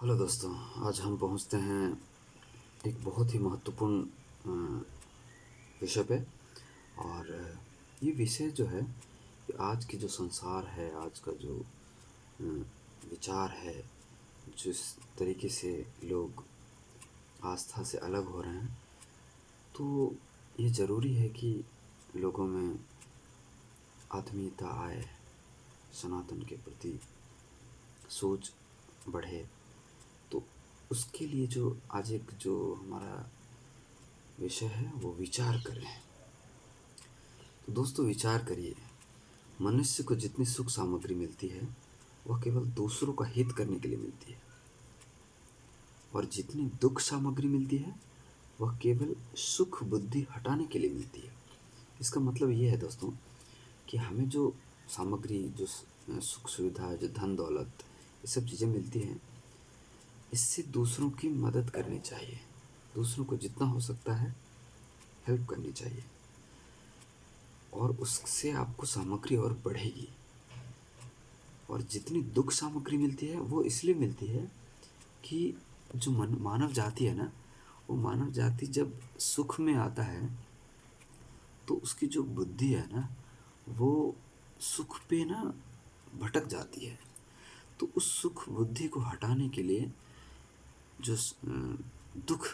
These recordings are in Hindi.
हेलो दोस्तों, आज हम पहुंचते हैं एक बहुत ही महत्वपूर्ण विषय पे। और ये विषय जो है कि आज की जो संसार है, आज का जो अ, विचार है, जिस तरीके से लोग आस्था से अलग हो रहे हैं, तो ये ज़रूरी है कि लोगों में आत्मीयता आए, सनातन के प्रति सोच बढ़े। तो उसके लिए जो आज एक जो हमारा विषय है वो विचार करें। तो दोस्तों, विचार करिए, मनुष्य को जितनी सुख सामग्री मिलती है वह केवल दूसरों का हित करने के लिए मिलती है, और जितनी दुख सामग्री मिलती है वह केवल सुख बुद्धि हटाने के लिए मिलती है। इसका मतलब ये है दोस्तों कि हमें जो सामग्री, जो सुख सुविधा, जो धन दौलत, ये सब चीज़ें मिलती हैं, इससे दूसरों की मदद करनी चाहिए। दूसरों को जितना हो सकता है हेल्प करनी चाहिए, और उससे आपको सामग्री और बढ़ेगी। और जितनी दुख सामग्री मिलती है वो इसलिए मिलती है कि जो मानव जाति है ना, वो मानव जाति जब सुख में आता है तो उसकी जो बुद्धि है ना, वो सुख पे ना भटक जाती है। तो उस सुख बुद्धि को हटाने के लिए जो दुख,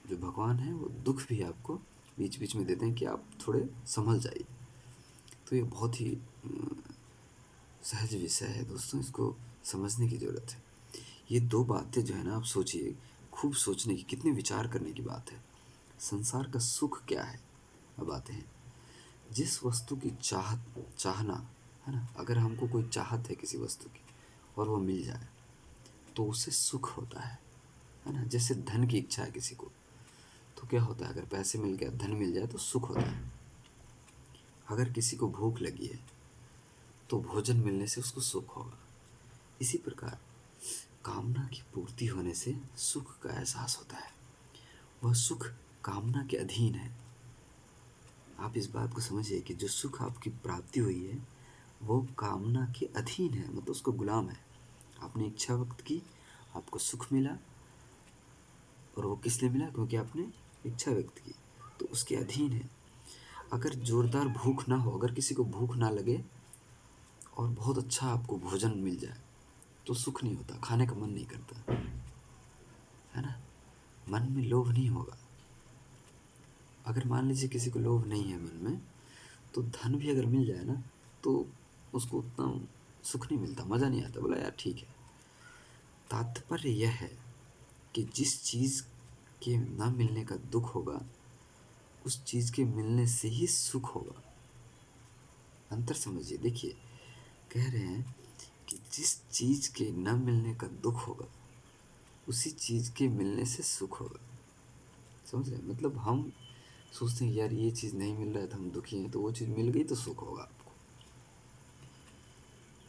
जो भगवान है वो दुख भी आपको बीच बीच में देते हैं कि आप थोड़े संभल जाइए। तो ये बहुत ही सहज विषय है दोस्तों, इसको समझने की ज़रूरत है। ये दो बातें जो है ना, आप सोचिए, खूब सोचने की, कितने विचार करने की बात है। संसार का सुख क्या है? अब आते हैं, जिस वस्तु की चाहना है ना, अगर हमको कोई चाहत है किसी वस्तु की और वो मिल जाए तो उससे सुख होता है ना। जैसे धन की इच्छा है किसी को, तो क्या होता है, अगर पैसे मिल गया, धन मिल जाए तो सुख होता है। अगर किसी को भूख लगी है तो भोजन मिलने से उसको सुख होगा। इसी प्रकार कामना की पूर्ति होने से सुख का एहसास होता है। वह सुख कामना के अधीन है। आप इस बात को समझिए कि जो सुख आपकी प्राप्ति हुई है वो कामना के अधीन है, मतलब उसको गुलाम है। आपने इच्छा व्यक्त की, आपको सुख मिला, और वो किस लिए मिला? क्योंकि आपने इच्छा व्यक्त की, तो उसके अधीन है। अगर जोरदार भूख ना हो, अगर किसी को भूख ना लगे और बहुत अच्छा आपको भोजन मिल जाए, तो सुख नहीं होता, खाने का मन नहीं करता, है ना। मन में लोभ नहीं होगा। अगर मान लीजिए किसी को लोभ नहीं है मन में, तो धन भी अगर मिल जाए ना, तो उसको उतना सुख नहीं मिलता, मज़ा नहीं आता, बोला यार ठीक है। तात्पर्य यह है कि जिस चीज़ के ना मिलने का दुख होगा, उस चीज़ के मिलने से ही सुख होगा। अंतर समझिए, देखिए, कह रहे हैं कि जिस चीज़ के न मिलने का दुख होगा उसी चीज़ के मिलने से सुख होगा। समझ रहे हैं? मतलब हम सोचते हैं यार ये चीज़ नहीं मिल रहा है तो हम दुखी हैं, तो वो चीज़ मिल गई तो सुख होगा आपको,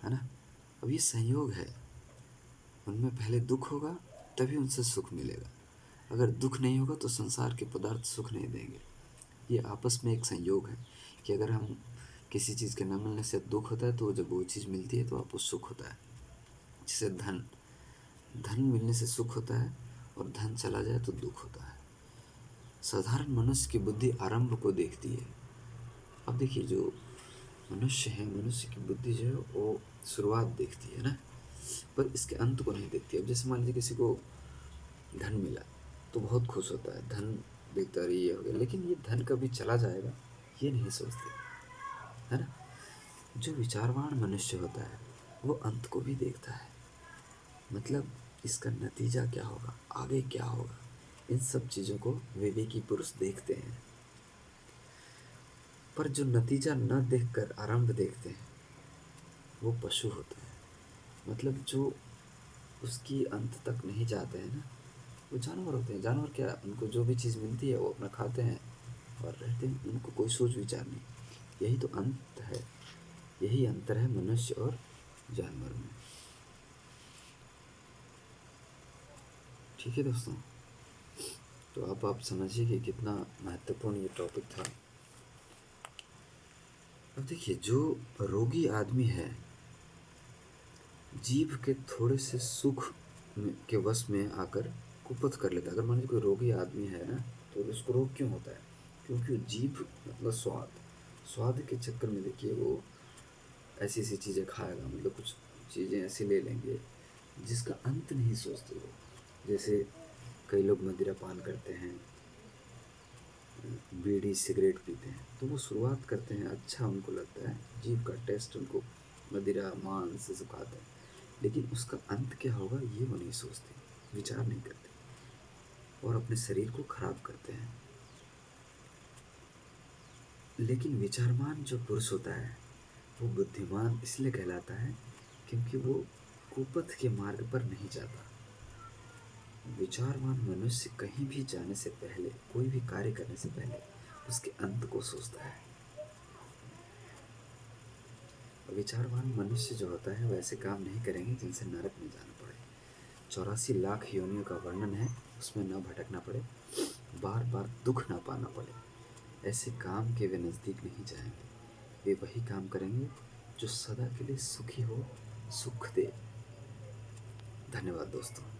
है ना। अब ये संयोग है, उनमें पहले दुख होगा तभी उनसे सुख मिलेगा। अगर दुख नहीं होगा तो संसार के पदार्थ सुख नहीं देंगे। ये आपस में एक संयोग है कि अगर हम किसी चीज़ के न मिलने से दुख होता है, तो जब वो चीज़ मिलती है तो आपको सुख होता है। जैसे धन, धन मिलने से सुख होता है, और धन चला जाए तो दुख होता है। साधारण मनुष्य की बुद्धि आरंभ को देखती है। अब देखिए, जो मनुष्य है, मनुष्य की बुद्धि जो है वो शुरुआत देखती है ना, पर इसके अंत को नहीं देखती। अब जैसे मान लीजिए किसी को धन मिला तो बहुत खुश होता है, धन देखता रही ये हो गया, लेकिन ये धन कभी चला जाएगा ये नहीं सोचते, है ना। जो विचारवान मनुष्य होता है वो अंत को भी देखता है, मतलब इसका नतीजा क्या होगा, आगे क्या होगा, इन सब चीज़ों को विवेकी पुरुष देखते हैं। पर जो नतीजा न देखकर आरंभ देखते हैं वो पशु होते हैं। मतलब जो उसकी अंत तक नहीं जाते हैं ना, वो जानवर होते हैं। जानवर क्या, उनको जो भी चीज़ मिलती है वो अपना खाते हैं और रहते हैं, उनको कोई सोच विचार नहीं। यही तो अंत है, यही अंतर है मनुष्य और जानवर में। ठीक है दोस्तों, तो अब आप समझिए कि कितना महत्वपूर्ण ये टॉपिक था। अब देखिए, जो रोगी आदमी है, जीभ के थोड़े से सुख के वश में आकर कुपथ कर लेता है। अगर मान लीजिए कोई रोगी आदमी है ना, तो उसको रोग क्यों होता है? क्योंकि वो जीभ मतलब स्वाद के चक्कर में देखिए वो ऐसी ऐसी चीज़ें खाएगा, मतलब कुछ चीज़ें ऐसी ले लेंगे जिसका अंत नहीं सोचते वो। जैसे कई लोग मदिरा पान करते हैं, बीड़ी सिगरेट पीते हैं, तो वो शुरुआत करते हैं, अच्छा उनको लगता है, जीभ का टेस्ट उनको मदिरा मांस से सब खाते हैं, लेकिन उसका अंत क्या होगा ये वो नहीं सोचते, विचार नहीं करते और अपने शरीर को खराब करते हैं। लेकिन विचारमान जो पुरुष होता है वो बुद्धिमान इसलिए कहलाता है क्योंकि वो कुपथ के मार्ग पर नहीं जाता। विचारवान मनुष्य कहीं भी जाने से पहले, कोई भी कार्य करने से पहले उसके अंत को सोचता है। विचारवान मनुष्य जो होता है वैसे काम नहीं करेंगे जिनसे नरक में जाना पड़े। 84 लाख योनियों का वर्णन है, उसमें न भटकना पड़े, बार बार दुख ना पाना पड़े, ऐसे काम के वे नज़दीक नहीं जाएंगे। वे वही काम करेंगे जो सदा के लिए सुखी हो, सुख दे। धन्यवाद दोस्तों।